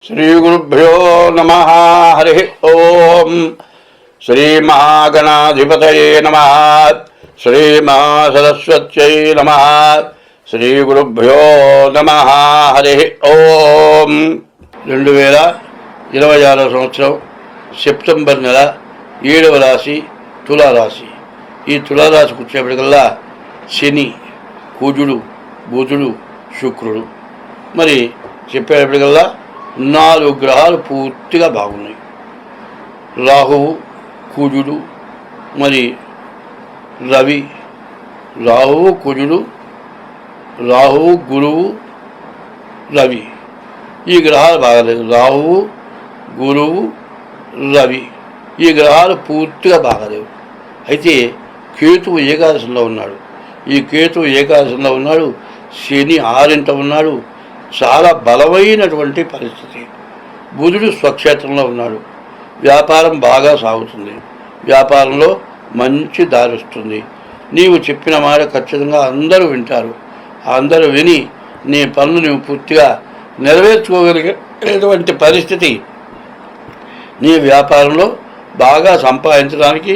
श्रीगुरुभ्यो नमः। हरि ओम। श्रीमहागणाधिपतये नमः। श्रीमहासरस्वत्यै नमः। श्रीगुरुभ्यो नमः। हरि ओम। 2026 సంవత్సరం సెప్టెంబర్ నెల 7వ రాశి తులారాశి. ఈ తులారాశికి వచ్చేప్పటికల్లా శని, కుజుడు, బుధుడు, శుక్రుడు. మరి చెప్పేటప్పటికల్లా 4 గ్రహాలు పూర్తిగా బాగున్నాయి. రాహువు, కుజుడు, మరి రవి, రాహువు, కుజుడు, రాహువు, గురువు, రవి. ఈ గ్రహాలు బాగలేదు. రాహువు, గురువు, రవి ఈ గ్రహాలు పూర్తిగా బాగలేవు. అయితే కేతువు ఏకాదశంలో ఉన్నాడు. ఈ కేతువు ఏకాదశంలో ఉన్నాడు. శని 6ంట ఉన్నాడు. చాలా బలమైనటువంటి పరిస్థితి. బుధుడు స్వక్షేత్రంలో ఉన్నాడు. వ్యాపారం బాగా సాగుతుంది. వ్యాపారంలో మంచి దారి వస్తుంది. నీవు చెప్పిన మాట ఖచ్చితంగా అందరూ వింటారు. అందరూ విని నీ పనులు నీవు పూర్తిగా నెరవేర్చుకోగలిగేటువంటి పరిస్థితి నీ వ్యాపారంలో బాగా సంపాదించడానికి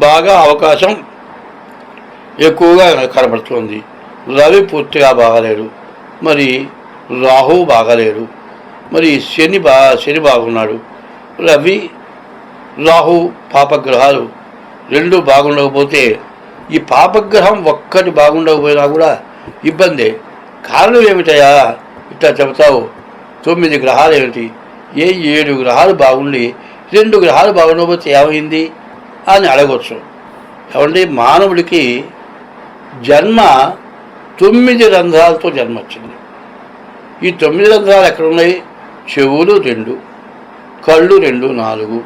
బాగా అవకాశం ఎక్కువగా కనబడుతుంది. రవి పూర్తిగా బాగలేడు. మరి రాహువు బాగలేడు. మరి శని బాగున్నాడు. రవి, రాహు పాపగ్రహాలు 2 బాగుండకపోతే ఈ పాపగ్రహం ఒక్కటి బాగుండకపోయినా కూడా ఇబ్బందే. కారణం ఏమిటయా ఇట్లా చెబుతావు? 9 గ్రహాలు ఏమిటి? 7 గ్రహాలు బాగుండి 2 గ్రహాలు బాగుండకపోతే ఏమైంది అని అడగవచ్చు. ఏమంటే మానవుడికి జన్మ 9 రంధ్రాలతో జన్మ వచ్చింది. ఈ 9 రంధ్రాలు ఎక్కడున్నాయి? చెవులు 2, కళ్ళు 2 4,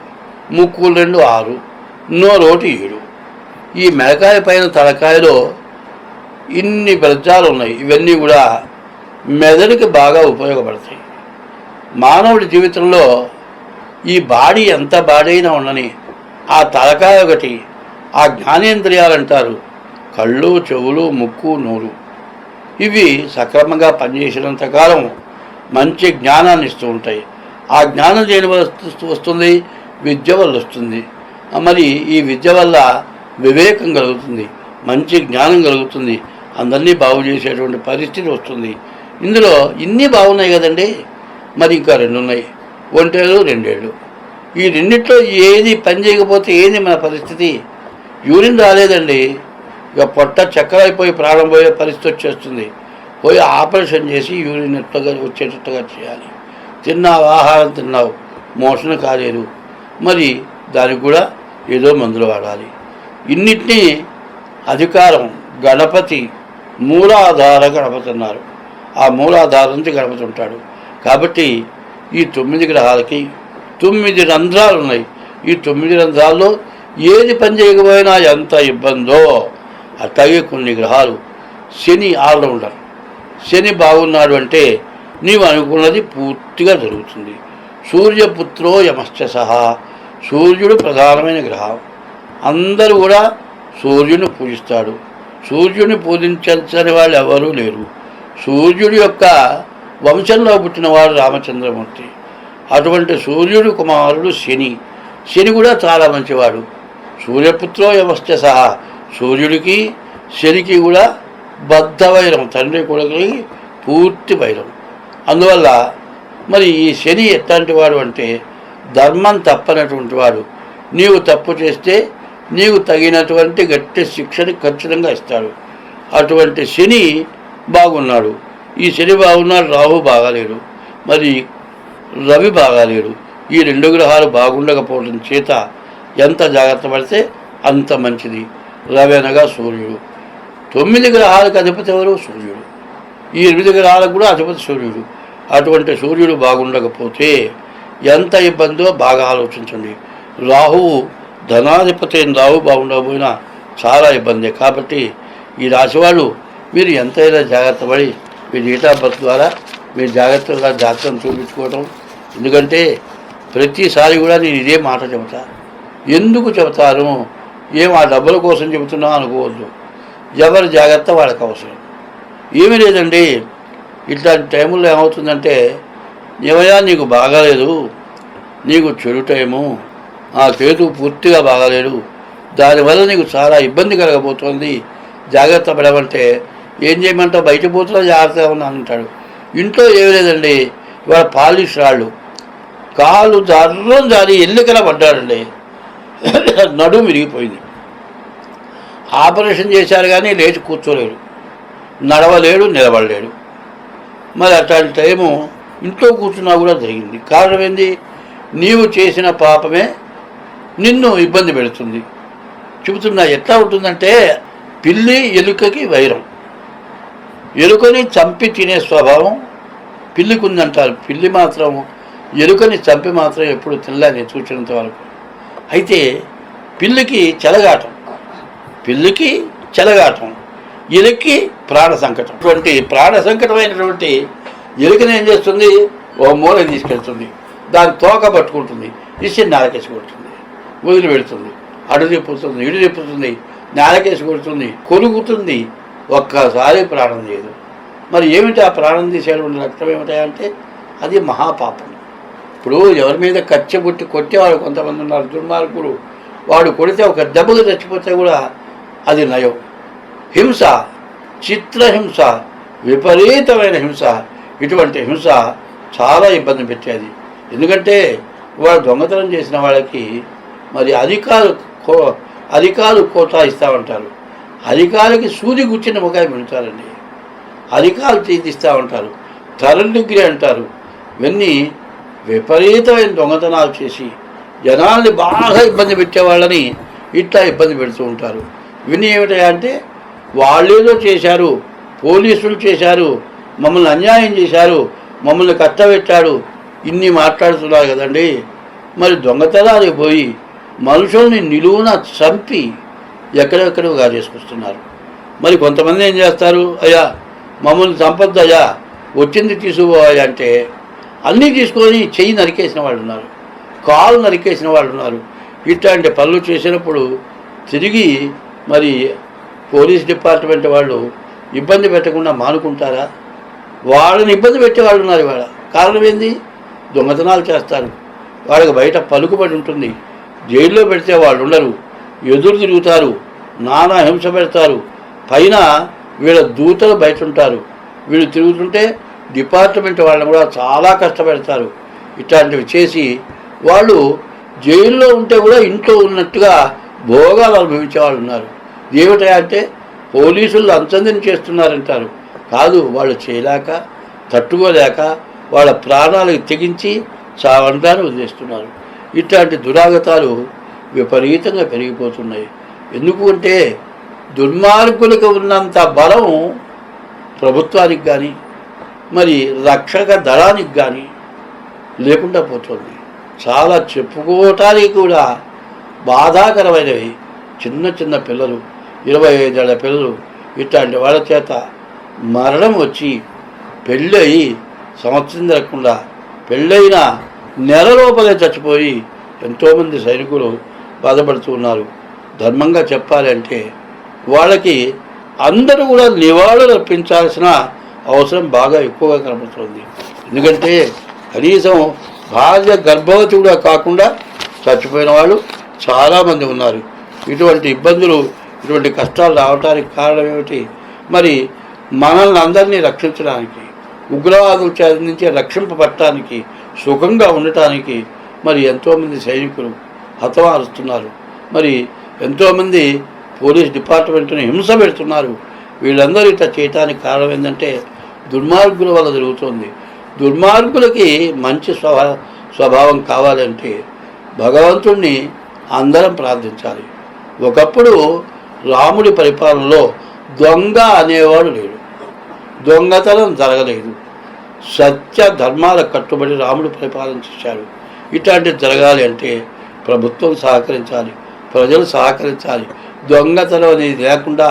ముక్కులు 2 6, నోరు 7. ఈ మెడకాయ పైన తలకాయలో ఇన్ని బెజ్జాలు ఉన్నాయి. ఇవన్నీ కూడా మెదడుకి బాగా ఉపయోగపడతాయి. మానవుడి జీవితంలో ఈ బాడీ ఎంత బాడీ అయినా ఉండని ఆ తలకాయ ఒకటి, ఆ జ్ఞానేంద్రియాలు అంటారు కళ్ళు, చెవులు, ముక్కు, నోరు. ఇవి సక్రమంగా పనిచేసినంత కాలం మంచి జ్ఞానాన్ని ఇస్తూ ఉంటాయి. ఆ జ్ఞానం దేని వల్ల వస్తుంది? విద్య వల్ల వస్తుంది. మరి ఈ విద్య వల్ల వివేకం కలుగుతుంది, మంచి జ్ఞానం కలుగుతుంది, అందరినీ బాగు చేసేటువంటి పరిస్థితి వస్తుంది. ఇందులో ఇన్ని బాగున్నాయి కదండి. మరి ఇంకా 2 ఉన్నాయి. 1 ఏళ్ళు 2 ఏళ్ళు. ఈ రెండిట్లో ఏది పని చేయకపోతే ఏంది మన పరిస్థితి? యూరిన్ రాలేదండి, ఇక పొట్ట చక్కరైపోయి ప్రాణం పోయే పరిస్థితి వచ్చేస్తుంది. పోయి ఆపరేషన్ చేసి యూరిన్ ఎట్లుగా వచ్చేటట్టుగా చేయాలి. తిన్నావు, ఆహారం తిన్నావు, మోషన్ కాలేదు, మరి దానికి కూడా ఏదో మందులు వాడాలి. ఇన్నిటినీ అధికారం గణపతి, మూలాధార గణపతి అన్నారు. ఆ మూలాధారం నుంచి గణపతి ఉంటాడు. కాబట్టి ఈ 9 గ్రహాలకి 9 రంధ్రాలు ఉన్నాయి. ఈ 9 రంధ్రాల్లో ఏది పని చేయకపోయినా ఎంత ఇబ్బందో అట్లాగే కొన్ని గ్రహాలు. శని ఆల్రౌండర్. శని బాగున్నాడు అంటే నీవు అనుకున్నది పూర్తిగా జరుగుతుంది. సూర్యపుత్రో యమశ్చ సహా. సూర్యుడు ప్రధానమైన గ్రహం. అందరూ కూడా సూర్యుని పూజిస్తాడు. సూర్యుని పూజించని వాళ్ళు ఎవరూ లేరు. సూర్యుడి యొక్క వంశంలో పుట్టినవాడు రామచంద్రమూర్తి. అటువంటి సూర్యుడు కుమారుడు శని. శని కూడా చాలా మంచివాడు. సూర్యపుత్రో యమశ్చ సహా. సూర్యుడికి శనికి కూడా బద్ధ వైరం, తండ్రి కొడుకుకి పూర్తి వైరం. అందువల్ల మరి ఈ శని ఎట్లాంటి వాడు అంటే ధర్మం తప్పనటువంటి వాడు. నీవు తప్పు చేస్తే నీవు తగినటువంటి గట్టి శిక్షని ఖచ్చితంగా ఇస్తాడు. అటువంటి శని బాగున్నాడు. ఈ శని బాగున్నాడు. రాహు బాగాలేడు, మరి రవి బాగాలేడు. ఈ 2 గ్రహాలు బాగుండకపోవడం చేత ఎంత జాగ్రత్త పడితే అంత మంచిది. రవి అనగా సూర్యుడు. 9 గ్రహాలకు అధిపతి ఎవరు? సూర్యుడు. ఈ 8 గ్రహాలకు కూడా అధిపతి సూర్యుడు. అటువంటి సూర్యుడు బాగుండకపోతే ఎంత ఇబ్బందో బాగా ఆలోచించండి. రాహువు ధనాధిపతి అయిన రాహు బాగుండకపోయినా చాలా ఇబ్బంది. కాబట్టి ఈ రాశివాళ్ళు మీరు ఎంతైనా జాగ్రత్త పడి మీ డేట్ ఆఫ్ బర్త్ ద్వారా మీరు జాగ్రత్తగా జాతకం చూపించుకోవటం. ఎందుకంటే ప్రతిసారి కూడా నేను ఇదే మాట చెబుతా. ఎందుకు చెబుతాను? ఆ డబ్బుల కోసం చెబుతున్నా అనుకోవద్దు. ఎవరి జాగ్రత్త వాళ్ళకి అవసరం. ఏమీ లేదండి. ఇట్లాంటి టైముల్లో ఏమవుతుందంటే ఏమయ్యా నీకు బాగాలేదు, నీకు చెడు టైము, ఆ కేతు పూర్తిగా బాగాలేడు, దానివల్ల నీకు చాలా ఇబ్బంది కలగబోతోంది, జాగ్రత్త పడమంటే ఏం చేయమంటావు, బయట పోతున్నా జాగ్రత్తగా ఉన్నాను అంటాడు. ఇంట్లో ఏమి లేదండి, ఇవాళ పాలిష్ రాళ్ళు, కాలు జర్రం జారి ఎల్లికల పడ్డాడండి, నడుము విరిగిపోయింది. ఆపరేషన్ చేశారు కానీ లేచి కూర్చోలేడు, నడవలేడు, నిలబడలేడు. మరి అట్లాంటి టైము ఇంట్లో కూర్చున్నా కూడా జరిగింది. కారణం ఏంది? నీవు చేసిన పాపమే నిన్ను ఇబ్బంది పెడుతుంది. చెబుతున్నా ఎట్లా ఉంటుందంటే, పిల్లి ఎలుకకి వైరం, ఎలుకని చంపి తినే స్వభావం పిల్లికి ఉందంటారు. పిల్లి మాత్రం ఎలుకని చంపి మాత్రం ఎప్పుడు తినలేదు చూసినంత వరకు. అయితే పిల్లికి చెలగాటం, ఎలుకకి ప్రాణ సంకటం. అటువంటి ప్రాణ సంకటమైనటువంటి ఎలుకని ఏం చేస్తుంది, ఓ మూల తీసుకెళ్తుంది, దాని తోక పట్టుకుంటుంది, ఇసి నేలకేసి కొడుతుంది, వదిలి పెడుతుంది, అడు తిప్పుతుంది, ఇడు తిప్పుతుంది, నేలకేసి కొడుతుంది, కొలుగుతుంది, ఒక్కసారి ప్రాణం లేదు. మరి ఏమిటి ఆ ప్రాణం తీసేటువంటి లక్షణం ఏమిటాయంటే అది మహాపాపం. ఇప్పుడు ఎవరి మీద కచ్చ పుట్టి కొట్టేవాడు కొంతమంది ఉన్నారు, దుర్మార్గులు. వాడు కొడితే ఒక దెబ్బకు చచ్చిపోతే కూడా అది నయం. హింస, చిత్రహింస, విపరీతమైన హింస, ఇటువంటి హింస చాలా ఇబ్బంది పెట్టేది. ఎందుకంటే వాడు దొంగతనం చేసిన వాళ్ళకి మరి అధికారులు కోటా ఇస్తామంటారు, అధికారికి సూది గుచ్చిన ముఖాయి పెడతారండి, అధికారులు తీసిస్తూ ఉంటారు, థర్డ్ డిగ్రీ అంటారు. ఇవన్నీ విపరీతమైన దొంగతనాలు చేసి జనాల్ని బాగా ఇబ్బంది పెట్టేవాళ్ళని ఇట్లా ఇబ్బంది పెడుతూ ఉంటారు. ఇవన్నీ ఏమిటంటే వాళ్ళేదో చేశారు, పోలీసులు చేశారు, మమ్మల్ని అన్యాయం చేశారు, మమ్మల్ని కట్టబెట్టాడు, ఇన్ని మాట్లాడుతున్నారు కదండి. మరి దొంగతనాలు పోయి మనుషుల్ని నిలువున చంపి ఎక్కడెక్కడో చేసుకొస్తున్నారు. మరి కొంతమంది ఏం చేస్తారు, అయ్యా మమ్మల్ని చంపొద్దయ్యా, వచ్చింది తీసుకుపోవాలి అంటే అన్నీ తీసుకొని చెయ్యి నరికేసిన వాళ్ళు ఉన్నారు, కాలు నరికేసిన వాళ్ళు ఉన్నారు. ఇట్లాంటి పనులు చేసినప్పుడు తిరిగి మరి పోలీస్ డిపార్ట్మెంట్ వాళ్ళు ఇబ్బంది పెట్టకుండా మానుకుంటారా? వాళ్ళని ఇబ్బంది పెట్టేవాళ్ళు ఉన్నారు ఇవాళ. కారణం ఏంది? దొంగతనాలు చేస్తారు, వాళ్ళకి బయట పలుకుబడి ఉంటుంది, జైల్లో పెడితే వాళ్ళు ఉండరు, ఎదురు తిరుగుతారు, నానా హింస పెడతారు, పైన వీళ్ళ దూతలు బయట ఉంటారు, వీళ్ళు తిరుగుతుంటే డిపార్ట్మెంట్ వాళ్ళని కూడా చాలా కష్టపెడతారు. ఇట్లాంటివి చేసి వాళ్ళు జైల్లో ఉంటే కూడా ఇంట్లో ఉన్నట్టుగా భోగాలు అనుభవించే వాళ్ళు ఉన్నారు. ఏమిటంటే పోలీసులు అంచందని చేస్తున్నారంటారు, కాదు, వాళ్ళు చేయలేక తట్టుకోలేక వాళ్ళ ప్రాణాలకు తెగించి చావంటాన్ని వదిలేస్తున్నారు. ఇట్లాంటి దురాగతాలు విపరీతంగా పెరిగిపోతున్నాయి. ఎందుకు అంటే దుర్మార్గులకు ఉన్నంత బలం ప్రభుత్వానికి కానీ మరి రక్షక దళానికి కానీ లేకుండా పోతుంది. చాలా చెప్పుకోవటానికి కూడా బాధాకరమైనవి. చిన్న చిన్న పిల్లలు, 25 ఏళ్ల పిల్లలు, ఇట్లాంటి వాళ్ళ చేత మరణం వచ్చి పెళ్ళయి సంవత్సరం జరగకుండా పెళ్ళైన నెల లోపలే చచ్చిపోయి ఎంతోమంది సైనికులు బాధపడుతూ ఉన్నారు. ధర్మంగా చెప్పాలంటే వాళ్ళకి అందరూ కూడా నివాళులు అర్పించాల్సిన అవసరం బాగా ఎక్కువగా కనబడుతుంది. ఎందుకంటే కనీసం భార్య గర్భవతి కూడా కాకుండా చచ్చిపోయిన వాళ్ళు చాలామంది ఉన్నారు. ఇటువంటి ఇబ్బందులు, ఇటువంటి కష్టాలు రావడానికి కారణం ఏమిటి? మరి మనల్ని అందరినీ రక్షించడానికి, ఉగ్రవాదుల చేత నుంచి రక్షింపబట్టడానికి, సుఖంగా ఉండటానికి మరి ఎంతోమంది సైనికులు హతమారుస్తున్నారు. మరి ఎంతోమంది పోలీస్ డిపార్ట్మెంట్ని హింస పెడుతున్నారు. వీళ్ళందరూ ఇట్లా చేయటానికి కారణం ఏంటంటే దుర్మార్గుల వల్ల జరుగుతుంది. దుర్మార్గులకి మంచి స్వభావం కావాలంటే భగవంతుణ్ణి అందరం ప్రార్థించాలి. ఒకప్పుడు రాముడి పరిపాలనలో దొంగ అనేవాడు లేడు, దొంగతనం జరగలేదు, సత్య ధర్మాలకు కట్టుబడి రాముడు పరిపాలన చేశాడు. ఇట్లాంటివి జరగాలి అంటే ప్రభుత్వం సహకరించాలి, ప్రజలు సహకరించాలి. దొంగతనం అనేది లేకుండా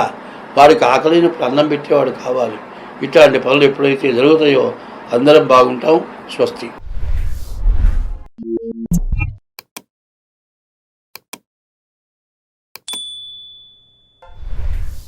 వాడికి ఆకలినప్పుడు అన్నం పెట్టేవాడు కావాలి. ఇట్లాంటి పనులు ఎప్పుడైతే జరుగుతాయో అందరం బాగుంటాం. స్వస్తి.